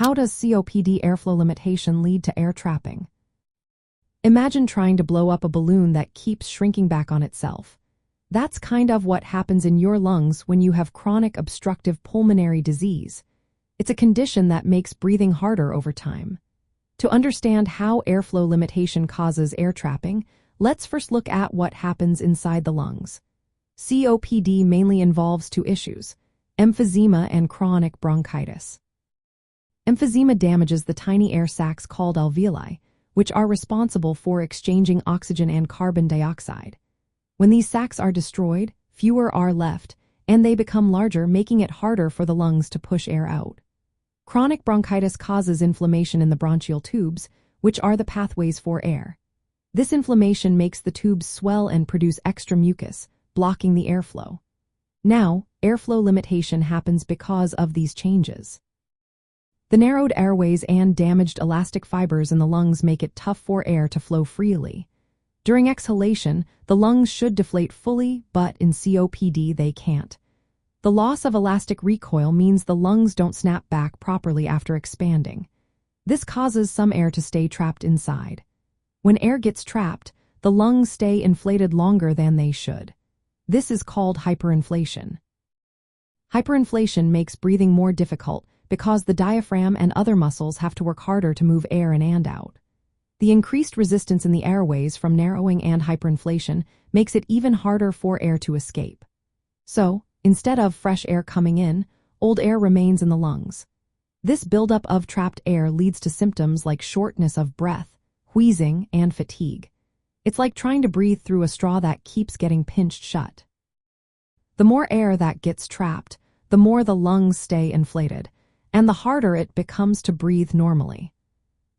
How does COPD airflow limitation lead to air trapping? Imagine trying to blow up a balloon that keeps shrinking back on itself. That's kind of what happens in your lungs when you have chronic obstructive pulmonary disease. It's a condition that makes breathing harder over time. To understand how airflow limitation causes air trapping, let's first look at what happens inside the lungs. COPD mainly involves two issues: emphysema and chronic bronchitis. Emphysema damages the tiny air sacs called alveoli, which are responsible for exchanging oxygen and carbon dioxide. When these sacs are destroyed, fewer are left, and they become larger, making it harder for the lungs to push air out. Chronic bronchitis causes inflammation in the bronchial tubes, which are the pathways for air. This inflammation makes the tubes swell and produce extra mucus, blocking the airflow. Now, airflow limitation happens because of these changes. The narrowed airways and damaged elastic fibers in the lungs make it tough for air to flow freely. During exhalation, the lungs should deflate fully, but in COPD they can't. The loss of elastic recoil means the lungs don't snap back properly after expanding. This causes some air to stay trapped inside. When air gets trapped, the lungs stay inflated longer than they should. This is called hyperinflation. Hyperinflation makes breathing more difficult because the diaphragm and other muscles have to work harder to move air in and out. The increased resistance in the airways from narrowing and hyperinflation makes it even harder for air to escape. So, instead of fresh air coming in, old air remains in the lungs. This buildup of trapped air leads to symptoms like shortness of breath, wheezing, and fatigue. It's like trying to breathe through a straw that keeps getting pinched shut. The more air that gets trapped, the more the lungs stay inflated, and the harder it becomes to breathe normally.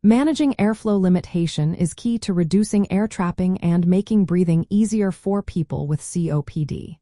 Managing airflow limitation is key to reducing air trapping and making breathing easier for people with COPD.